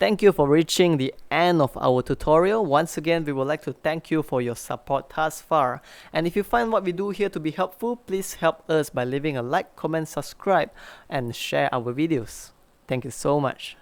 Thank you for reaching the end of our tutorial. Once again, we would like to thank you for your support thus far. And if you find what we do here to be helpful, please help us by leaving a like, comment, subscribe, and share our videos. Thank you so much.